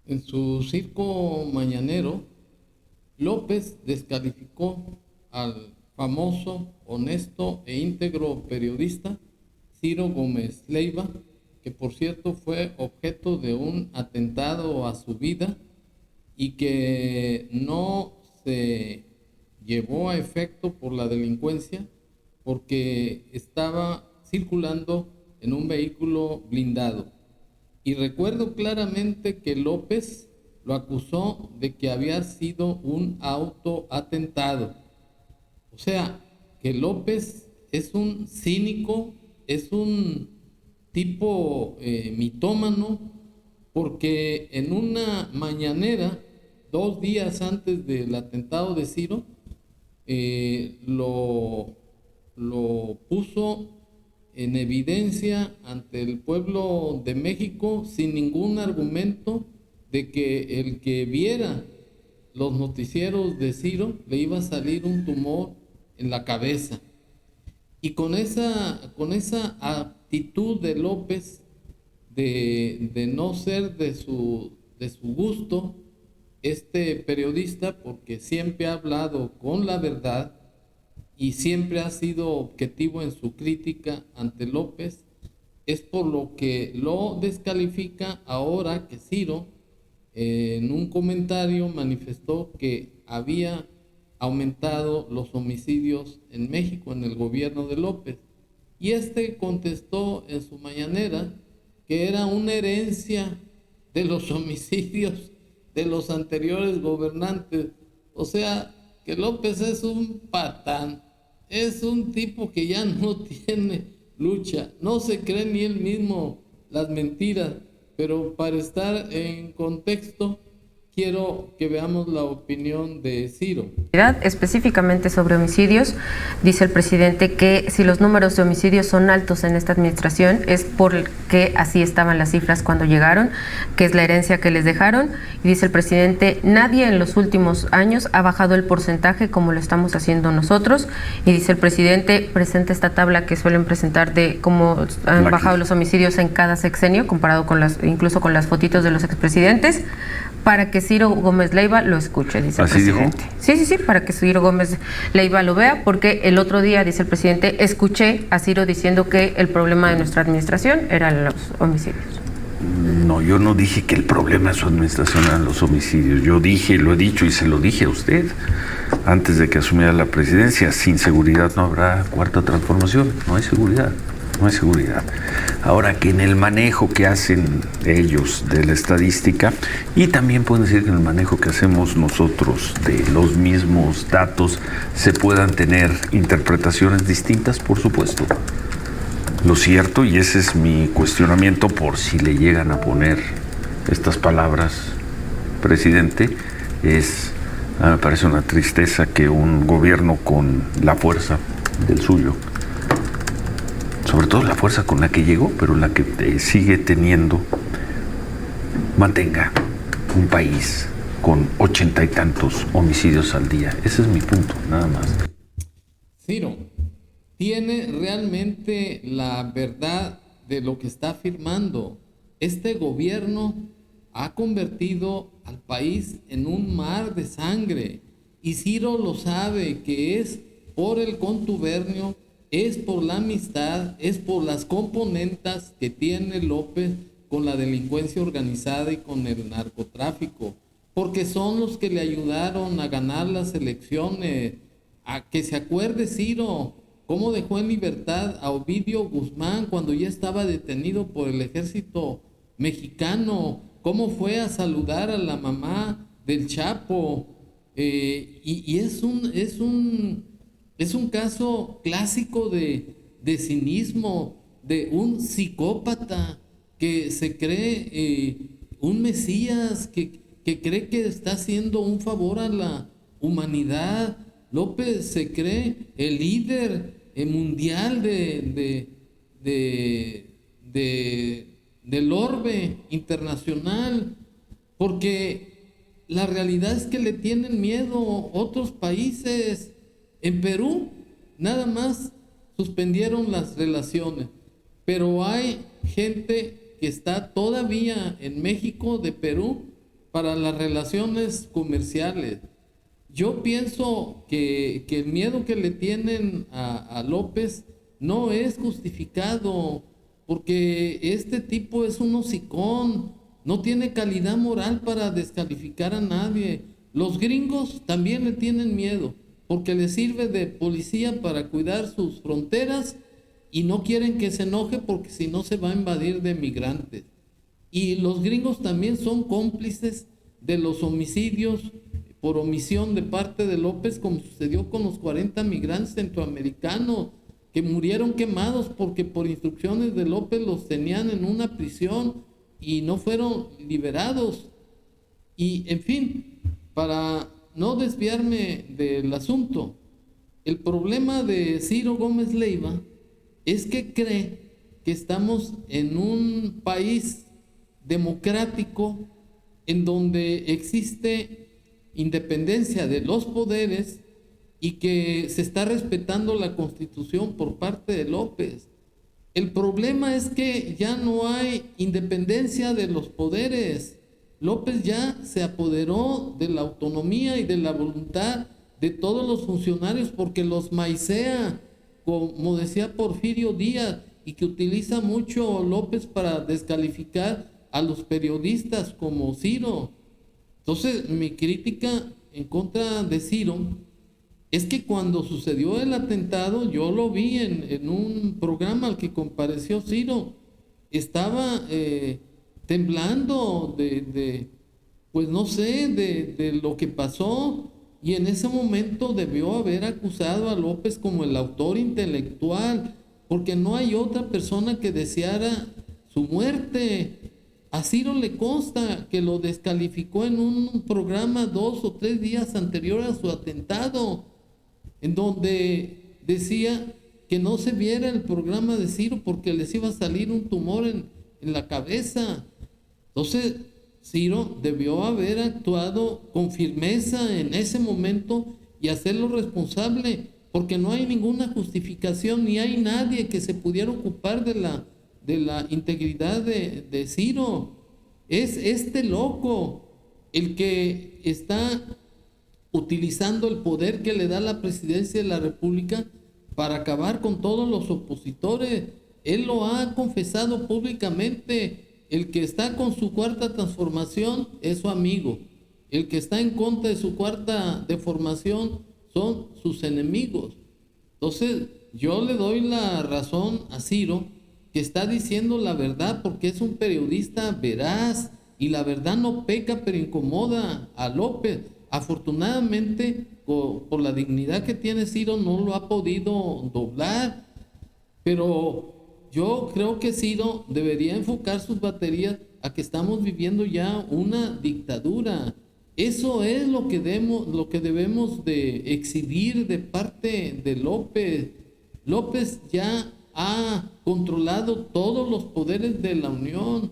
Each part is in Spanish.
En su circo mañanero, López descalificó al famoso, honesto e íntegro periodista Ciro Gómez Leiva, que por cierto fue objeto de un atentado a su vida y que no se llevó a efecto por la delincuencia porque estaba circulando en un vehículo blindado. Y recuerdo claramente que López lo acusó de que había sido un autoatentado. O sea, que López es un cínico, es un tipo mitómano, porque en una mañanera, 2 días antes del atentado de Ciro, lo puso en evidencia ante el pueblo de México sin ningún argumento de que el que viera los noticieros de Ciro le iba a salir un tumor en la cabeza. Y con esa actitud de López de no ser de su gusto, este periodista, porque siempre ha hablado con la verdad y siempre ha sido objetivo en su crítica ante López, es por lo que lo descalifica ahora que Ciro en un comentario manifestó que había aumentado los homicidios en México en el gobierno de López. Y este contestó en su mañanera que era una herencia de los homicidios de los anteriores gobernantes. O sea, que López es un patán, es un tipo que ya no tiene lucha, no se cree ni él mismo las mentiras, pero para estar en contexto, quiero que veamos la opinión de Ciro. Específicamente sobre homicidios, dice el presidente que si los números de homicidios son altos en esta administración es porque así estaban las cifras cuando llegaron, que es la herencia que les dejaron. Y dice el presidente, nadie en los últimos años ha bajado el porcentaje como lo estamos haciendo nosotros. Y dice el presidente, presenta esta tabla que suelen presentar de cómo han bajado los homicidios en cada sexenio, comparado con incluso con las fotitos de los expresidentes, para que Ciro Gómez Leiva lo escuche, dice el presidente. ¿Así dijo? Sí, para que Ciro Gómez Leiva lo vea, porque el otro día, dice el presidente, escuché a Ciro diciendo que el problema de nuestra administración eran los homicidios. No, yo no dije que el problema de su administración eran los homicidios. Yo dije, lo he dicho y se lo dije a usted antes de que asumiera la presidencia, sin seguridad no habrá cuarta transformación, no hay seguridad. No hay seguridad. Ahora, que en el manejo que hacen ellos de la estadística, y también pueden decir que en el manejo que hacemos nosotros de los mismos datos, se puedan tener interpretaciones distintas, por supuesto. Lo cierto, y ese es mi cuestionamiento por si le llegan a poner estas palabras, presidente, me parece una tristeza que un gobierno con la fuerza del suyo, sobre todo la fuerza con la que llegó, pero la que sigue teniendo, mantenga un país con 80 y tantos homicidios al día. Ese es mi punto, nada más. Ciro, ¿tiene realmente la verdad de lo que está afirmando? Este gobierno ha convertido al país en un mar de sangre y Ciro lo sabe, que es por el contubernio, es por la amistad, es por las componentas que tiene López con la delincuencia organizada y con el narcotráfico, porque son los que le ayudaron a ganar las elecciones. A que se acuerde Ciro cómo dejó en libertad a Ovidio Guzmán cuando ya estaba detenido por el ejército mexicano, cómo fue a saludar a la mamá del Chapo, y es un caso clásico de cinismo, de un psicópata que se cree un mesías, que cree que está haciendo un favor a la humanidad. López se cree el líder mundial del orbe internacional, porque la realidad es que le tienen miedo otros países. En Perú nada más suspendieron las relaciones, pero hay gente que está todavía en México de Perú para las relaciones comerciales. Yo pienso que el miedo que le tienen a López no es justificado, porque este tipo es un hocicón, no tiene calidad moral para descalificar a nadie. Los gringos también le tienen miedo, porque les sirve de policía para cuidar sus fronteras y no quieren que se enoje porque si no se va a invadir de migrantes. Y los gringos también son cómplices de los homicidios por omisión de parte de López, como sucedió con los 40 migrantes centroamericanos que murieron quemados porque por instrucciones de López los tenían en una prisión y no fueron liberados. Y en fin, para no desviarme del asunto, el problema de Ciro Gómez Leiva es que cree que estamos en un país democrático en donde existe independencia de los poderes y que se está respetando la Constitución por parte de López. El problema es que ya no hay independencia de los poderes. López ya se apoderó de la autonomía y de la voluntad de todos los funcionarios porque los maicea, como decía Porfirio Díaz, y que utiliza mucho López para descalificar a los periodistas como Ciro. Entonces, mi crítica en contra de Ciro es que cuando sucedió el atentado, yo lo vi en un programa al que compareció Ciro, estaba temblando pues no sé, de lo que pasó, y en ese momento debió haber acusado a López como el autor intelectual, porque no hay otra persona que deseara su muerte. A Ciro le consta que lo descalificó en un programa 2 o 3 días anterior a su atentado, en donde decía que no se viera el programa de Ciro porque les iba a salir un tumor en la cabeza. Entonces, Ciro debió haber actuado con firmeza en ese momento y hacerlo responsable, porque no hay ninguna justificación ni hay nadie que se pudiera ocupar de la integridad de Ciro. Es este loco el que está utilizando el poder que le da la presidencia de la República para acabar con todos los opositores. Él lo ha confesado públicamente. El que está con su cuarta transformación es su amigo. El que está en contra de su cuarta deformación son sus enemigos. Entonces, yo le doy la razón a Ciro, que está diciendo la verdad porque es un periodista veraz y la verdad no peca pero incomoda a López. Afortunadamente, por la dignidad que tiene Ciro, no lo ha podido doblar, pero yo creo que Ciro debería enfocar sus baterías a que estamos viviendo ya una dictadura. Eso es lo que debemos de exhibir de parte de López. López ya ha controlado todos los poderes de la Unión.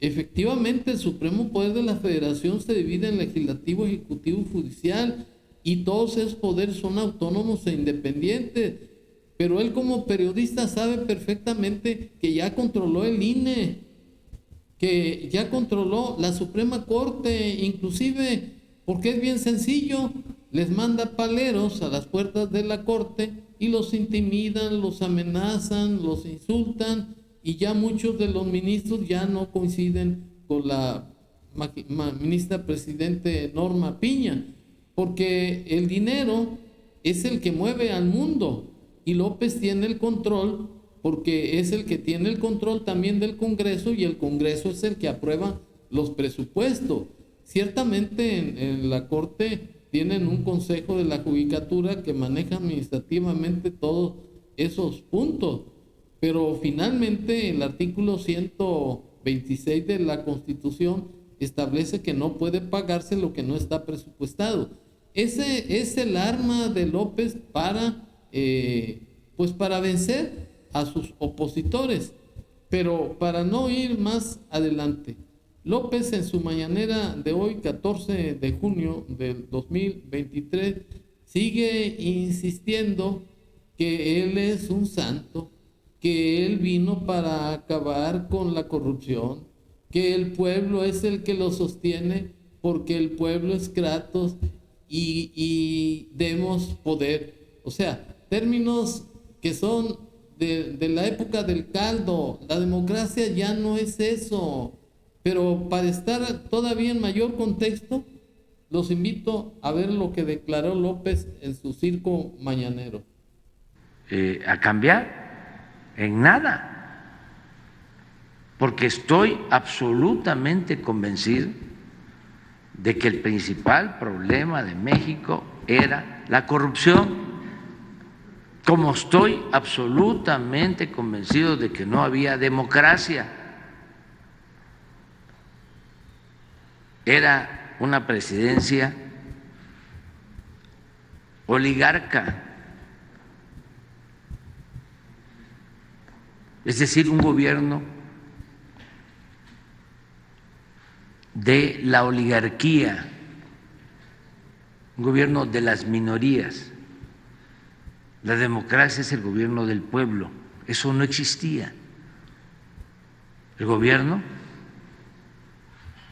Efectivamente, el supremo poder de la Federación se divide en legislativo, ejecutivo y judicial, y todos esos poderes son autónomos e independientes. Pero él como periodista sabe perfectamente que ya controló el INE, que ya controló la Suprema Corte, inclusive porque es bien sencillo, les manda paleros a las puertas de la Corte y los intimidan, los amenazan, los insultan, y ya muchos de los ministros ya no coinciden con la ministra presidente Norma Piña, porque el dinero es el que mueve al mundo y López tiene el control porque es el que tiene el control también del Congreso y el Congreso es el que aprueba los presupuestos. Ciertamente en la Corte tienen un consejo de la judicatura que maneja administrativamente todos esos puntos, pero finalmente el artículo 126 de la Constitución establece que no puede pagarse lo que no está presupuestado. Ese es el arma de López para vencer a sus opositores. Pero para no ir más adelante, López en su mañanera de hoy, 14 de junio del 2023, sigue insistiendo que él es un santo, que él vino para acabar con la corrupción, que el pueblo es el que lo sostiene porque el pueblo es Kratos y demos poder. O sea, términos que son de la época del caldo. La democracia ya no es eso. Pero para estar todavía en mayor contexto, los invito a ver lo que declaró López en su circo mañanero. A cambiar en nada, porque estoy absolutamente convencido de que el principal problema de México era la corrupción, como estoy absolutamente convencido de que no había democracia. Era una presidencia oligarca, es decir, un gobierno de la oligarquía, un gobierno de las minorías. La democracia es el gobierno del pueblo, eso no existía. El gobierno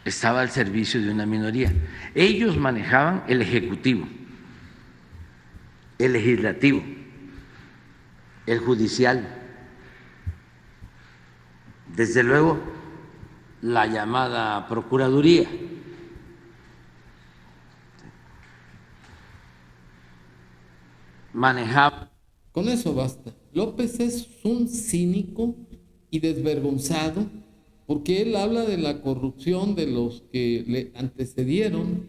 estaba al servicio de una minoría. Ellos manejaban el ejecutivo, el legislativo, el judicial, desde luego la llamada Procuraduría. Manejaba. Con eso basta. López es un cínico y desvergonzado porque él habla de la corrupción de los que le antecedieron,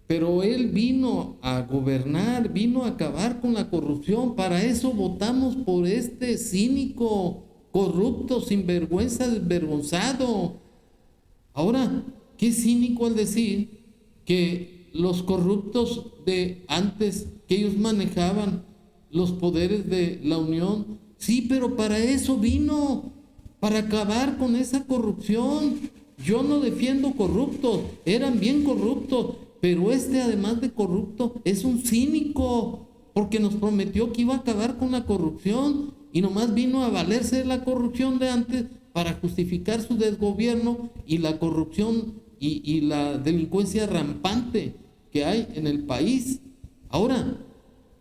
pero él vino a gobernar, vino a acabar con la corrupción. Para eso votamos por este cínico, corrupto, sinvergüenza, desvergonzado. Ahora, qué cínico al decir que los corruptos de antes, que ellos manejaban los poderes de la Unión, sí, pero para eso vino, para acabar con esa corrupción. Yo no defiendo corruptos, eran bien corruptos, pero además de corrupto es un cínico, porque nos prometió que iba a acabar con la corrupción y nomás vino a valerse de la corrupción de antes para justificar su desgobierno y la corrupción y la delincuencia rampante que hay en el país. Ahora,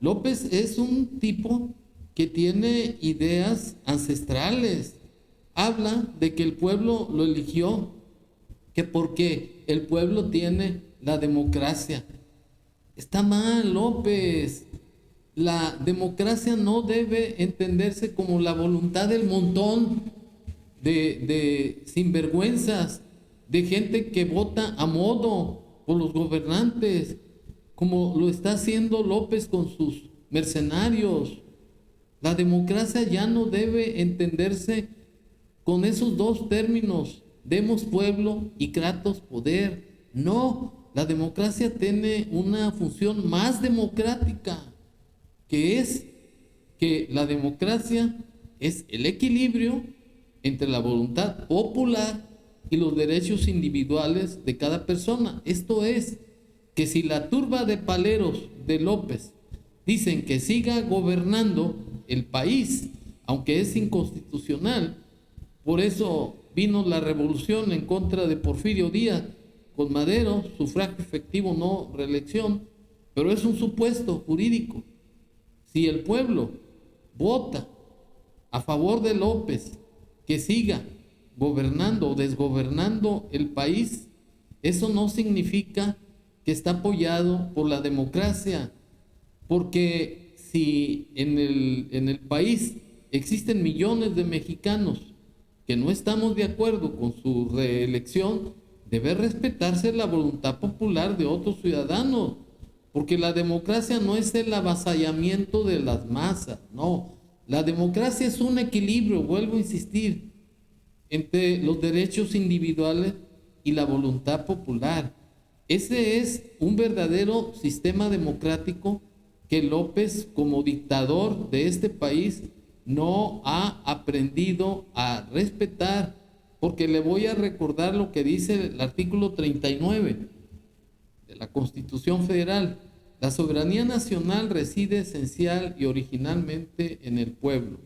López es un tipo que tiene ideas ancestrales. Habla de que el pueblo lo eligió, que porque el pueblo tiene la democracia. Está mal, López. La democracia no debe entenderse como la voluntad del montón de sinvergüenzas, de gente que vota a modo por los gobernantes, como lo está haciendo López con sus mercenarios. La democracia ya no debe entenderse con esos dos términos, demos pueblo y Kratos poder. No, la democracia tiene una función más democrática, que es que la democracia es el equilibrio entre la voluntad popular y los derechos individuales de cada persona. Esto es, que si la turba de paleros de López dicen que siga gobernando el país, aunque es inconstitucional, por eso vino la revolución en contra de Porfirio Díaz con Madero, sufragio efectivo, no reelección, pero es un supuesto jurídico. Si el pueblo vota a favor de López que siga gobernando o desgobernando el país, eso no significa que está apoyado por la democracia, porque si en el país existen millones de mexicanos que no estamos de acuerdo con su reelección, debe respetarse la voluntad popular de otros ciudadanos, porque la democracia no es el avasallamiento de las masas, no. La democracia es un equilibrio, vuelvo a insistir, entre los derechos individuales y la voluntad popular. Ese es un verdadero sistema democrático que López, como dictador de este país, no ha aprendido a respetar, porque le voy a recordar lo que dice el artículo 39 de la Constitución Federal. La soberanía nacional reside esencial y originalmente en el pueblo.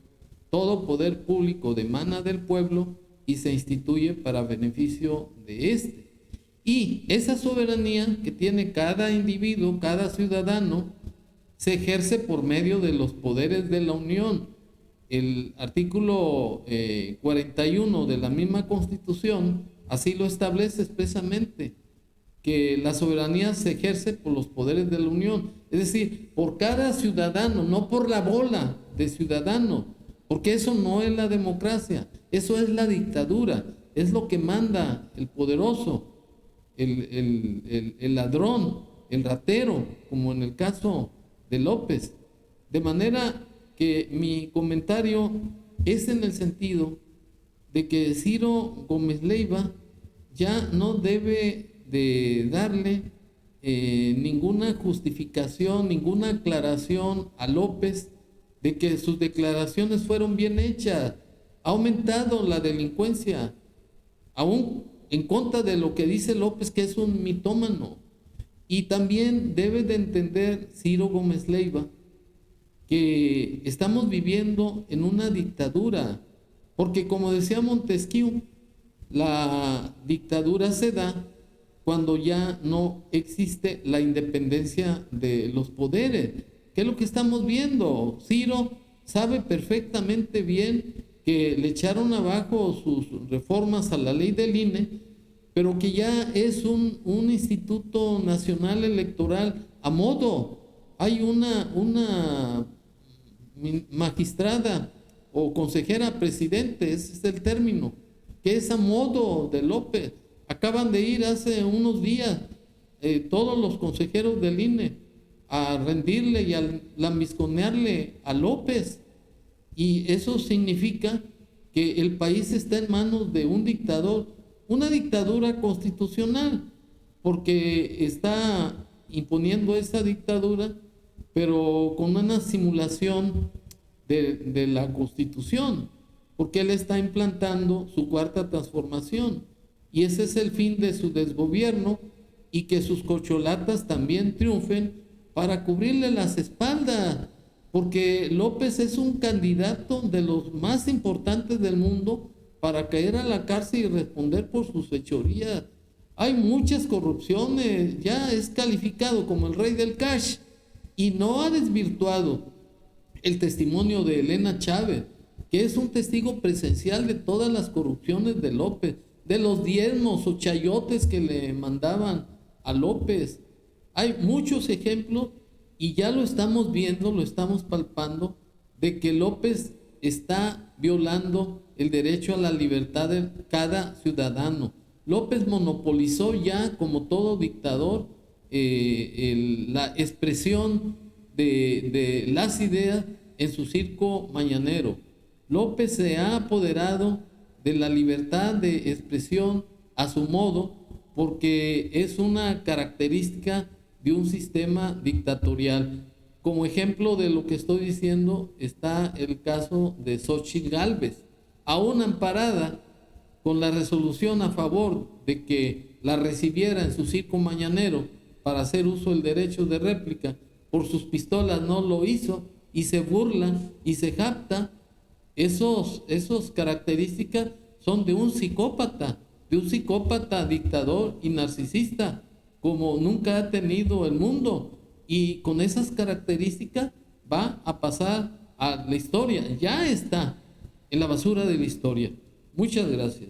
Todo poder público emana del pueblo y se instituye para beneficio de éste. Y esa soberanía que tiene cada individuo, cada ciudadano, se ejerce por medio de los poderes de la Unión. El artículo 41 de la misma Constitución así lo establece expresamente, que la soberanía se ejerce por los poderes de la Unión, es decir, por cada ciudadano, no por la bola de ciudadanos, porque eso no es la democracia, eso es la dictadura, es lo que manda el poderoso, el ladrón, el ratero, como en el caso de López. De manera que mi comentario es en el sentido de que Ciro Gómez Leiva ya no debe de darle ninguna justificación, ninguna aclaración a López de que sus declaraciones fueron bien hechas. Ha aumentado la delincuencia, aún en contra de lo que dice López, que es un mitómano. Y también debe de entender Ciro Gómez Leiva que estamos viviendo en una dictadura, porque como decía Montesquieu, la dictadura se da cuando ya no existe la independencia de los poderes. ¿Qué es lo que estamos viendo? Ciro sabe perfectamente bien que le echaron abajo sus reformas a la ley del INE, pero que ya es un Instituto Nacional Electoral a modo. Hay una magistrada o consejera presidente, ese es el término, que es a modo de López. Acaban de ir hace unos días todos los consejeros del INE a rendirle y a lambisconearle a López. Y eso significa que el país está en manos de un dictador, una dictadura constitucional, porque está imponiendo esa dictadura, pero con una simulación de la Constitución, porque él está implantando su cuarta transformación, y ese es el fin de su desgobierno, y que sus corcholatas también triunfen para cubrirle las espaldas, porque López es un candidato de los más importantes del mundo para caer a la cárcel y responder por sus fechorías. Hay muchas corrupciones, ya es calificado como el rey del cash, y no ha desvirtuado el testimonio de Elena Chávez, que es un testigo presencial de todas las corrupciones de López, de los diezmos o chayotes que le mandaban a López. Hay muchos ejemplos y ya lo estamos viendo, lo estamos palpando, de que López está violando el derecho a la libertad de cada ciudadano. López monopolizó ya, como todo dictador, la expresión de las ideas en su circo mañanero. López se ha apoderado de la libertad de expresión a su modo, porque es una característica de un sistema dictatorial. Como ejemplo de lo que estoy diciendo está el caso de Xóchitl Gálvez, aún amparada con la resolución a favor de que la recibiera en su circo mañanero para hacer uso del derecho de réplica. Por sus pistolas no lo hizo y se burla y se jacta. Esos características son de un psicópata dictador y narcisista, como nunca ha tenido el mundo, y con esas características va a pasar a la historia, ya está en la basura de la historia. Muchas gracias.